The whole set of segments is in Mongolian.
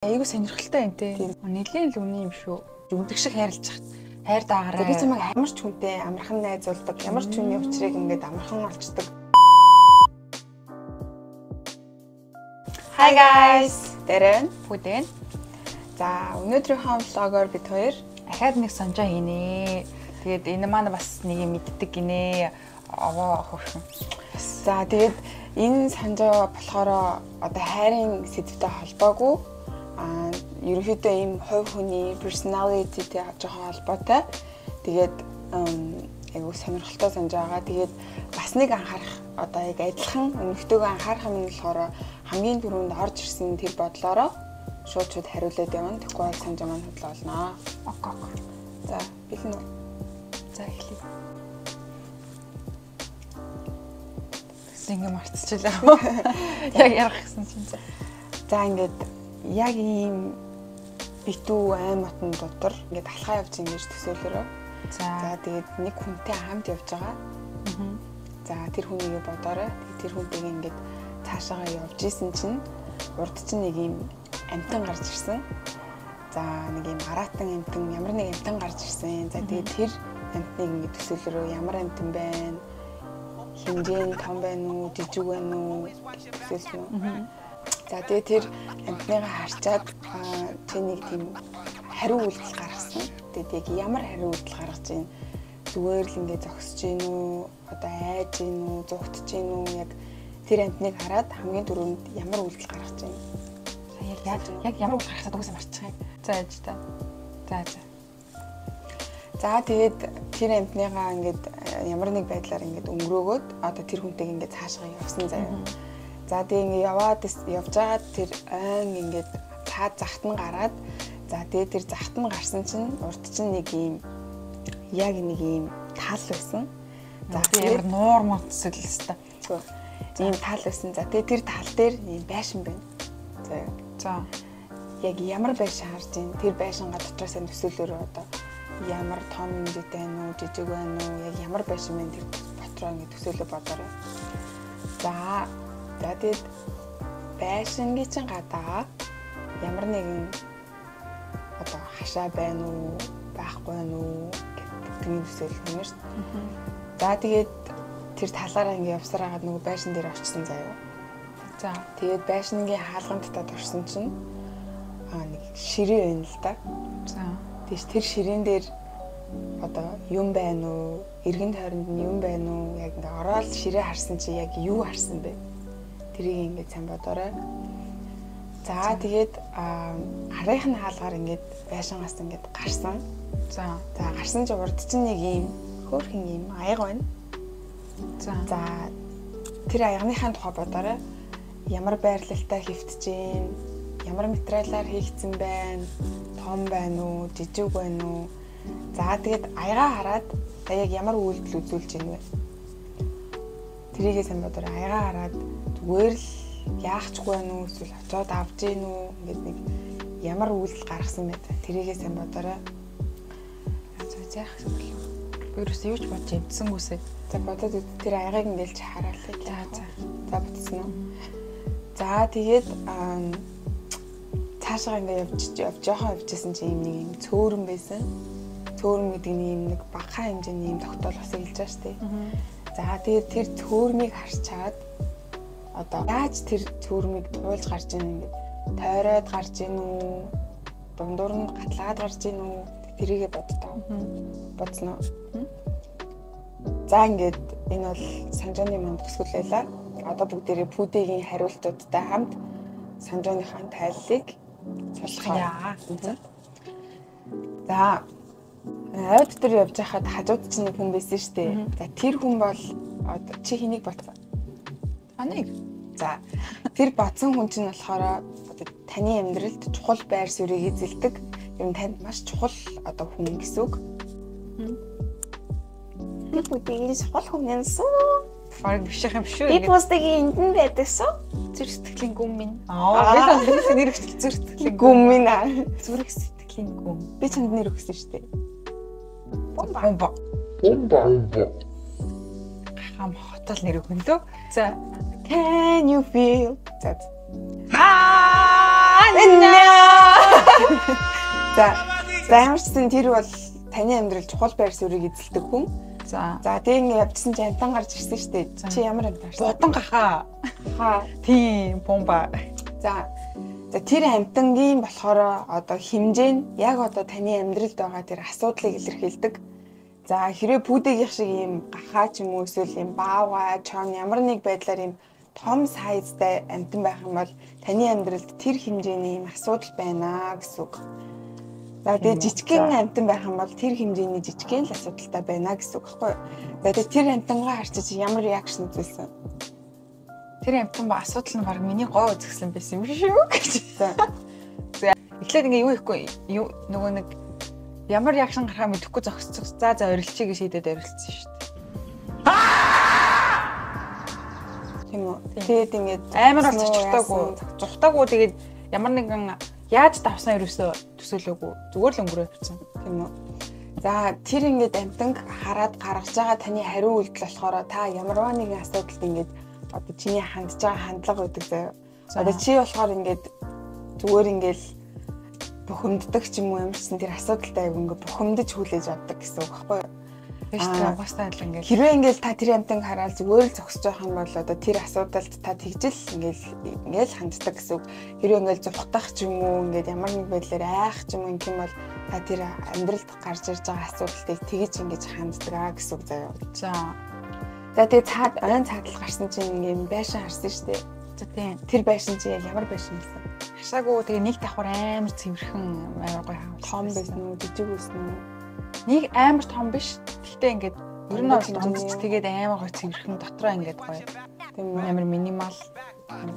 Айгуу сонирхолтой юм те. Нэлийн л үнэн юм шүү. Үндэг шиг хайрлаж хат. Хайр даагаараа. Би чамайг ямар ч хүнтэй амархан найзуулдаг, ямар ч хүний учрыг ингээд амархан олцдог. Hi guys. Дэрэн. Бүдэн. За, өнөөдрийнхөө влогоор бид хоёр ахаад нэг сонжоо хийнэ. Тэгээд энэ маань бас нэг юм мэддэг гинэ. Аваа хөрхөн. За, тэгээд энэ санжаа болохоор одоо хайрын сэдвтэй холбоогүй ерөнхийдөө ийм хувь хүний personality-тэй жоохон холбоотой. Тэгээд айгуу сонирхолтой санаж байгаа. Тэгээд бас нэг анхаарах одоо яг адилхан өнөختөөгөө анхаарах юм нь болохоор хамгийн түрүүнд орж ирсэн тэр бодлороо шууд хариулаад явна. Тэгэхгүй бол санаж маань хөдлөө олноо. Окей. За, бэлэн үү? За, эхлэе. Ингээ марцчихлаа. Яг ярих гэсэн чинь. За, ингээд яг ийм битүү аймагтан дотор ингээд алхаа явж ингэж төсөөлөрөө. За тэгээд нэг хүнтэй хамт явж байгаа. За тэр хүнийг бодоорой. Тэр хүнтэйг ингээд цаашаагаа явж исэн чинь урд чинь нэг ийм амтан гарч ирсэн. За нэг ийм аратан амтан, ямар нэг амтан гарч ирсэн. За тэгээд тэр амтныг ингээд төсөөлөрөө ямар амтан байна? Хинжээ нь том байна уу, жижиг байна уу? Төсөөлсөн үү? За тэгээд тэр амтныгаа харчаад чи нэг тийм хариу үйлдэл гаргасан. Тэгээд яг ямар хариу үйлдэл гаргаж байна? Зүгээр л ингээд зогсож гин үү? Одоо айж гин үү? Зугтж гин үү? Яг тэр амтныг хараад хамгийн түрүүнд ямар үйлдэл гаргаж байна? Яг ямар үйлдэл гаргахад угсаа марчих юм. За ээж та. За. За тэгээд тэр амтныгаа ингээд ямар нэг байдлаар ингээд өнгөрөөгөөд одоо тэр хүнтэйг ингээд цаашаа явсан заяа. За тэгээ ингээ яваад явж байгаад тэр айн ингээд цаад захт нь гараад за тэгээ тэр захт нь гарсан чинь урд чинь нэг юм яг нэг юм тал байсан. За ямар нуур мөцөл өстой. Тийм тал байсан. За тэгээ тэр тал дээр юм байшин байна. За яг ямар байшин харж байна? Тэр байшингаа дотроос нь төсөөлөөрөө одоо ямар том хэмжээтэй байна уу, жижиг байна уу? Яг ямар байшин байна тэр дотроо ингээ төсөөлөө бодоорой. За тэгээд байшингийн чинь гадаа ямар нэгэн одоо хашаа байна уу, байхгүй байна уу гэдэг төсөөлөх юм шүү дээ. За тэгээд тэр талаараа ингээ явсаар хагаад нөгөө байшин дээр очсон заяа. За тэгээд байшингийн хаалган дотоод орсон чинь нэг ширээ байна л да. За тийш тэр ширээн дээр одоо юм байна уу, эргэн тойронд нь юм байна уу, яг ингээ ороод ширээ харсан чи яг юу харсан бэ? Тэрийг ингээд сайн бодоорой. За тэгээд харийнхны хаалгаар ингээд байшингаас ингээд гарсан. За гарсан чи урд чинь нэг ийм хөөрхөн ийм аяга байна. За тэр аягныхаа тухай бодоорой. Ямар байрлалтай хэвтэж гин, ямар материалаар хийгдсэн байна, том байна уу, жижиг байна уу. За тэгээд аягаа хараад та яг ямар үйлдэл үзүүлж гин вэ? Тэрийгээ сайн бодоорой. Аягаа хараад зүгээр л яахчгүй байна уу, эсвэл очоод авч гин үү, ингээд нэг ямар үйлдэл гаргасан бэ? Тэрийгээ сайн бодоорой. За яах юм бэ? Өөрөөсөө юу ч бодож юмдсангүйсээ. За бодоод тэр аягийг ингээд хараалаа. За бодсон уу? За тэгээд цаашаа ингээд жоохон явжсэн чинь юм нэг юм цөөрөн байсан. Цөөрөн гэдэг нь юм нэг багахан хэмжээний юм тогтоол бас хэлж байгаа шүү дээ. За тэгээд тэр цөөрмийг харчаад одоо яаж тэр цөөрмийг туулж гарч ийн ингээд тойроод гарч ийн үү? Дундуур нь гатлаад гарч ийн үү? Тэрийгээ бодтоо. Бодсноо. За ингээд энэ бол санжааны манд төсөөллөө. Одоо бүгдээрээ пүүдэгийн хариултуудтай хамт санжааныхаа тайллыг солихоо. За авд дээр явж байхад хажууд чинь нэг хүн байсан шүү дээ. За тэр хүн бол одоо чи хэнийг бодсон? Таныг. За тэр бодсон хүн чинь болохоор одоо таны амьдралд чухал байр суурийг эзэлдэг. Ер нь танд маш чухал одоо хүн гэсэн үг. Тэр бүдгийн чухал хүн юмсан. Фарг бишх юм шүү. Би постгийн энд нь байдагсан. Зүрх сэтгэлийн гүн минь. Би чанд нэр өгсөн зүрх сэтгэлийн гүн минь аа. Зүрх сэтгэлийн гүн. Би чанд нэр өгсөн шүү дээ. Бомба. Хам хотол нэр өгөн лөө. За can you feel? За. За ямарчсан тэр бол таны амьдрал чухал байр суурийг эзэлдэг хүн. За тэгээ ингэ явчихсан чи амтан гарч ирсэн шүү дээ. Чи ямар амтан гарсан? Будан гахаа. Тийм бомба. За тэр амтангийн болохоор одоо хэмжээ нь яг одоо таны амьдралд байгаа тэр асуудлыг илэрхийлдэг. За хэрвээ пүүдэгийнх шиг ийм гахаа ч юм уу эсвэл ийм баавга, чон ямар нэг байдлаар ийм том сайзтай амтан байх юм бол таны амьдралд тэр хэмжээний ийм асуудал байна гэсэн үг. За тэгээ жижигхэн амтан байх юм бол тэр хэмжээний жижигхэн л асуудалтай байна гэсэн үг байхгүй юу? За тэгээ тэр амтангаа харчиж ямар реакшн үзүүлсэн? Тэр амтан ба асуудал нь баг миний гоо үзэсгэлэн байсан юм шүү гэж. За эхлээд ингээ юу ихгүй нөгөө нэг ямар реакшн гарахаа мэдэхгүй зогсцох. За орилчиг шийдээд орилцсон шүү дээ. Тийм үү. Тэгээд ингээд амар бол зугтаагүй тэгээд ямар нэгэн яаж давсан ерөөсөө төсөөлөөгүй зүгээр л өнгөрөө явчихсан тийм үү. За тэр ингээд амтанг хараад гаргаж байгаа таны хариу үйлдэл болохоор та ямарваа нэгэн асуудалд ингээд одоо чиний хандж байгаа хандлага үүдэг заяа. Одоо чи болохоор ингээд зүгээр ингээд бухимддаг ч юм уу ямарчсан тэр асуудалтай ингээд бухимдаж хүлээж авдаг гэсэн үг байхгүй юу? Биш тийм угаасаа л ингээд хэрвээ ингээд та тэр амтанг хараад зүгээр л зогсож байгаа юм бол одоо тэр асуудалд та тэгжил ингээд ханддаг гэсэн үг. Хэрвээ ингээд зурхтах ч юм уу ингээд ямар нэг байдлаар айх ч юм уу юм бол та тэр амьдралд гарч ирж байгаа асуудалтыг тэгж ингээд ханддаг гэсэн үг заяа. За тэгээ ойн цаадал гарсан чинь ингээд байшин харсан шүү дээ. За тийм. Тэр байшин чи ямар байшин вэ? Хашаагүй тэгээ нэг давхар амар цэвэрхэн амар гоё хаалт. Том байсан уу, жижиг байсан уу? Нэг амар том биш. Гэхдээ ингээд ер нь бол дундч тэгээд амар гоё цэвэрхэн дотроо ингээд гоё. Тийм амар минимал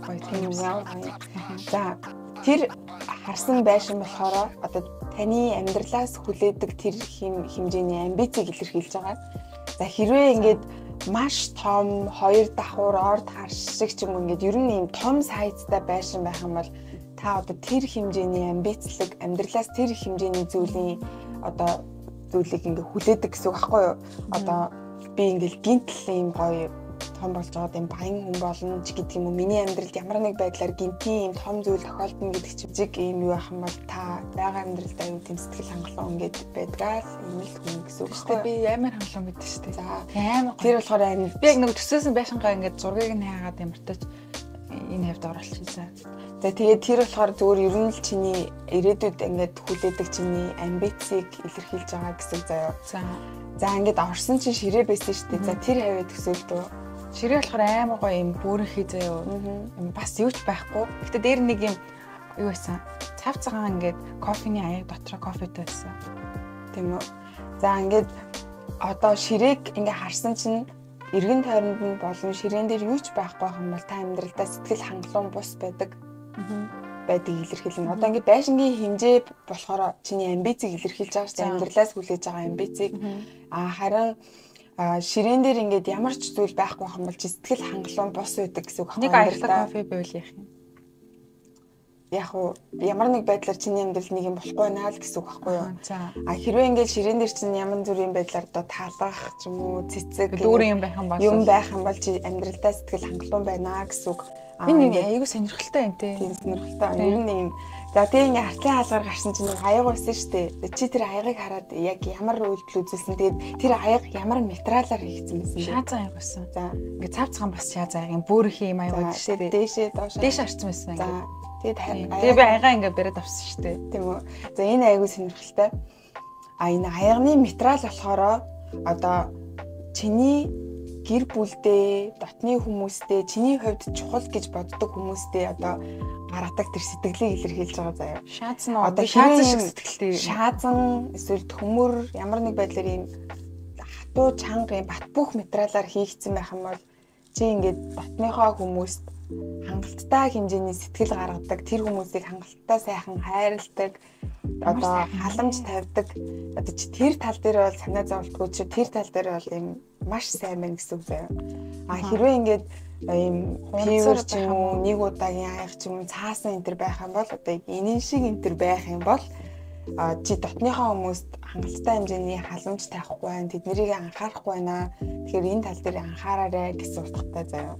гоё тийм яа. За тэр харсан байшин болохоор одоо таны амьдралаас хүлээдэг тэр хэмжээний амбицийг илэрхийлж байгаа. За хэрвээ ингээд маш том хоёр давхар орд харш шиг ч юм уу ингээд ер нь ийм том сайзтай байшин байх юм бол та одоо тэр хэмжээний амбицлог амьдралаас тэр хэмжээний зүйлийг ингээд хүлээдэг гэсэн үг байхгүй юу? Одоо би ингээд гинтл ийм гоё том болж байгаа юм баян хүн болно ч гэдэг юм уу. Миний амьдралд ямар нэг байдлаар гинтийн ийм том зүйл тохиолдно гэдэг чинь зэг ийм юу ах юм бол та байгаа амьдралдаа юу тийм сэтгэл хангалуун ингээд байдгаа л ийм л хүн гэсэн үг шүү дээ. Би амар хангалуун мэддэг шүү дээ. За амар тэр болохоор би яг нэг төсөөсөн байшингаа ингээд зургийг нь хаагаад ямартаж энэ хавьд оруулчихсан. За тэгээд тэр болохоор зөвөр ер нь л чиний ирээдүйд ингээд хүлээдэг чиний амбицийг илэрхийлж байгаа гэсэн заяа. За ингээд орсон чинь ширээ байсан шүү дээ. За тэр хавьд төсөөлдөө. Ширээ болохоор амар гоё юм бүрэнхий заяа. Бас юу ч байхгүй. Гэтэ дээр нэг юм юу байсан? Цав цагаан ингээд кофений аяг дотроо кофетэй байсан. Тийм үү. За ингээд одоо ширээг ингээд харсан чинь эргэн тойронд нь болон ширээн дээр юу ч байхгүй юм бол та амьдралдаа сэтгэл хангалуун бус байдаг. Байдгийг илэрхийлнэ. Одоо ингээд байшингийн хэмжээ болохоор чиний амбицийг илэрхийлж байгаа чинь амьдралаас хүлээж байгаа амбицийг харин ширээн дээр ингээд ямар ч зүйл байхгүй юм бол чи сэтгэл хангалуун бус байдаг гэсэн үг. Нэг аяглаа кофе байвал яах юм? Яг уу ямар нэг байдлаар чиний амьдрал нэг юм болохгүй наа л гэсэн үг байхгүй юу? Хэрвээ ингээд ширээн дээр чинь ямар зүрийн байдлаар одоо таалах ч юм уу цэцэг дүүрэн юм байх юм бол чи амьдралдаа сэтгэл хангалуун байна гэсэн үг. Энэ айгүй сонирхолтой юм те. Тийм сонирхолтой. Ер нь юм. За тэгээ ингээ хартлын хаалгаар гарсан чинь аяг байсан шүү дээ. Чи тэр аягийг хараад яг ямар үйлдэл үзүүлсэн. Тэгээд тэр аяг ямар материалаар хийгдсэн байсан бэ? Шаазан аяг байсан. За ингээ цав цагаан бас шаазан аяг, бүрэх юм аяг байсан шүү дээ. Дээшээ доошоо. Дээш харцсан байсан. За тэгээд тэгээ би аягаа ингээ бариад авсан шүү дээ. Тийм үү. За энэ аягүй сонирхолтой. Энэ аягны материал болохоор одоо чиний гэр бүлдээ, дотны хүмүүстээ, чиний хувьд чухал гэж боддог хүмүүстээ одоо гаргадаг тэр сэтгэлийг илэрхийлж байгаа заяа. Шаазан уу? Одоо шаазан шиг сэтгэлтэй. Шаазан эсвэл төмөр ямар нэг байдлаар ийм хатуу чанга ийм бат бөх материалаар хийгдсэн байх юм бол чи ингээд дотныхоо хүмүүст хангалттай хэмжээний сэтгэл гаргадаг, тэр хүмүүсийг хангалттай сайхан хайрладаг, одоо халамж тавьдаг. Одоо чи тэр тал дээр бол санаа зовлтгүй чи тэр тал дээр бол ийм маш сайн байна гэсэн үг заяа. Хэрвээ ингээд ийм фивер ч юм уу, нэг удаагийн аяг ч юм уу, цаасан энэ төр байх юм бол одоо энийн шиг энэ төр байх юм бол чи дотныхоо хүмүүст хангалттай хэмжээний халамж тавихгүй байна, тэднийг анхаарахгүй байна. Тэгэхээр энэ тал дээр анхаараарай гэсэн утгатай заяа.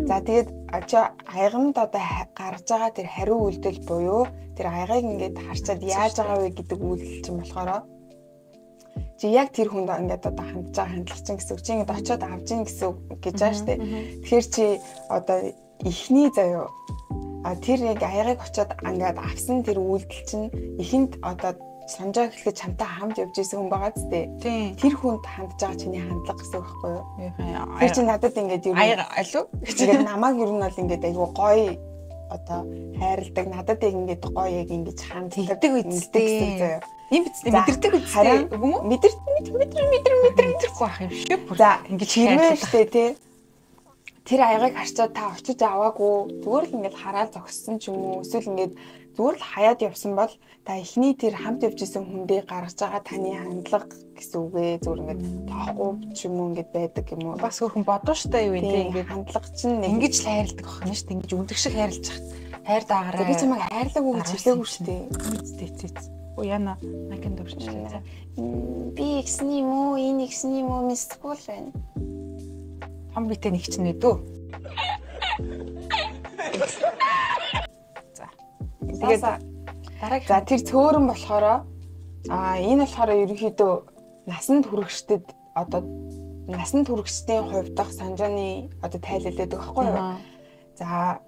За тэгээд аяганд одоо гарч байгаа тэр хариу үйлдэл буюу тэр аягыг ингээд харчаад яаж байгаа вэ гэдэг үйлдэл чинь болохоор чи яг тэр хүнд ингээд одоо хандж байгаа хандлага чинь гэсэн үг. Чи ингээд очиод авж ийн гэсэн үг гэж байгаа шүү дээ. Тэгэхээр чи одоо эхний заяа тэр яг аягыг очиод ингээд авсан тэр үйлдэл чинь эхэнд одоо санжаа гэхэд чамтай хамт явж исэн хүн байгаа ч тийм. Тэр хүнд хандж байгаа чиний хандлага гэсэн үг байхгүй юу? Тэр чинь надад ингээд юу алуу ингээд намайг ер нь бол ингээд айгу гоё одоо хайрладаг надад ингээд гоё яг ингэж ханддаг үстэй гэсэн заяа. Ийм биз дээ мэдэрдэг үстэй үгүй юу? Мэдэрхгүй байх юм шиг. За ингэж хэрвээ штэ тий. Тэр аягыг харчаад та очиж аваагүй зүгээр л ингээд хараад зогссон ч юм уу эсвэл ингээд зүгээр л хаяад явсан бол та эхний тэр хамт явж исэн хүндээ гаргаж байгаа таны хандлага гэсэн үгээ зүгээр ингээд тоохгүй ч юм уу ингээд байдаг юм уу? Бас хөрхөн бодоо штэ юу вэ тий ингээд хандлага чинь ингэж л хайрладаг байна штэ ингэж үндэг шиг хайрлаж хат хайр даагараа. Би чамайг хайрлаг уу гэж хэлээгүй штэ. Үстэй. Оо яна накэн дурчлаа. Би ихсэн юм уу? Энэ ихсэн юм уу? Мэдгүй л байна. Том битэй нэг ч нэ дөө. За. Тэгээд дараагийн за тэр цөөрөн болохоор энэ болохоор ерөнхийдөө насанд хүрэгчдэд одоо насанд хүрэгчдийн хувьд дах санжааны одоо тайлбарлаад байгаа байхгүй юу? За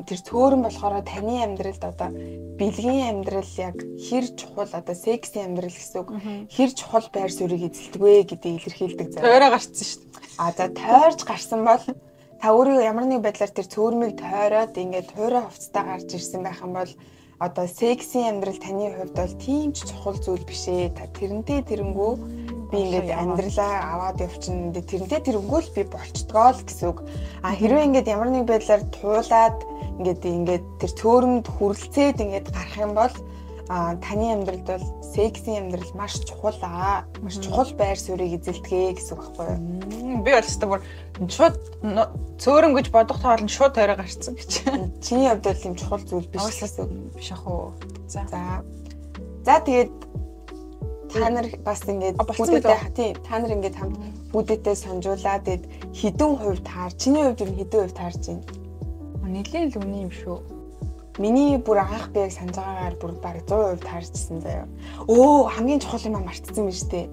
тэр цөөрөн болохоор таны амьдралд одоо бэлгийн амьдрал яг хэр чухал одоо секси амьдрал гэсэн үг хэр чухал байр суурийг эзэлдэг вэ гэдгийг илэрхийлдэг зав. Тойроо гарцсан шүү дээ. За тойрж гарсан бол та өөрийгөө ямар нэг байдлаар тэр цөөрмийг тойроод ингээд хуурай хувцастай гарч ирсэн байх юм бол одоо секси амьдрал таны хувьд бол тийм ч чухал зүйл биш ээ. Та тэрнтэй тэрэнгүү би ингээд амьдралаа аваад явчихна. Тэрнтэй тэрэнгүү л би болцдгоо л гэсэн үг. Хэрвээ ингээд ямар нэг байдлаар туулаад ингээд тэр цөөрөмд хүрлцээд ингээд гарах юм бол таны амьдралд бол секси амьдрал маш чухал маш чухал байр суурийг эзэлдэг гэсэн үг байхгүй юу? Би бол өстой бүр шууд цөөрөн гэж бодох тоолн шууд тойроо гарцсан гэж. Чиний хувьд бол юм чухал зүйл биш гэсэн үг биш ах уу. За тэгээд та нар бас ингээд бүдээтэй тийм та нар ингээд хамт бүдээтэй сонжуулаад хэдэн хувь таар чиний хувьд юм хэдэн хувь таарч байна? Нэлээд л үний юм шүү. Миний бүр анх би яг санаж байгаагаар бүр баг 100% таарчсан заяа. Хамгийн чухал юм мартсан биз дээ.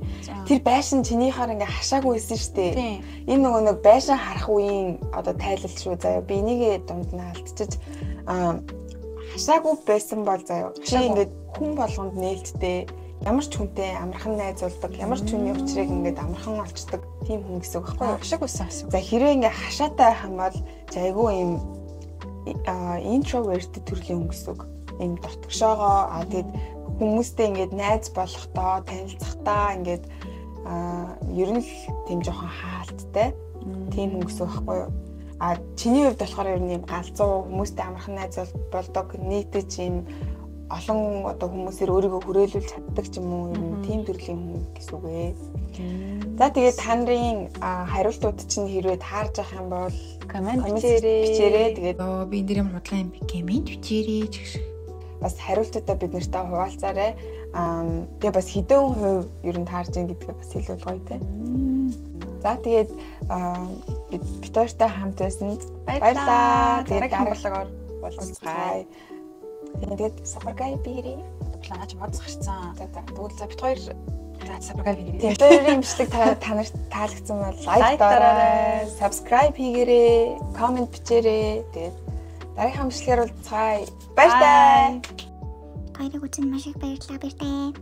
Тэр байшин чинийхаар ингээ хашаагүй байсан шүү дээ. Энэ нөгөө нэг байшин харах үеийн одоо тайлал шүү заяа. Би энийгээ дунд нь алдчихж хашаагүй байсан бол заяа. Чи ингээ хүн болгонд нээлттэй ямар ч хүнтэй амархан найзуулдаг, ямар ч хүний учрыг ингээд амархан олцдог тийм хүн гэсэн үг байхгүй юу? Хашаагүйсэн. За хэрвээ ингээ хашаатай байх юм бол айгүй юм introvert төрлийн хүн гэсэн үг. Ийм дотгошоогоо тэгээд хүмүүстэй ингээд найз болохдоо, танилцахдаа ингээд ер нь л тийм жоохон хаалттай тийм хүн гэсэн үг байхгүй юу? Чиний хувьд болохоор ер нь ийм галзуу хүмүүстэй амархан найз болдог, нийтэд ийм олон одоо хүмүүсээр өөрийгөө хүрээлүүлж чаддаг ч юм уу юм тийм төрлийн хүн гэсэн үг ээ. За тэгээд та нарын хариултууд чинь хэрвээ таарж авах юм бол комент бичээрэй. Тэгээд би энэ дэр юм худлаа юм комент бичээрэй гэх шиг. Бас хариултуудаа бид нартай хуваалцаарай. Тэгээ бас хэдэн хувь ер нь таарж ийн гэдгээ бас хэлвэл гоё те. За тэгээд бид хоёртай хамт байсанд баярлалаа. Тэгээд дараагаар уулзцгаая. Тэгээд сабаргай бигэрээ. Планаач модс гарцсан. Тэгвэл за бид хоёр сабаргай бигэрээ. Тэгээд хоёрын имжлэг та нарт таалагдсан бол лайк дараарай, subscribe хийгээрэй, comment бичээрэй. Тэгээд дараагийн имжлэгээр уулзцгаая. Баярлалаа. Баярыг үзэн маш их баярлалаа.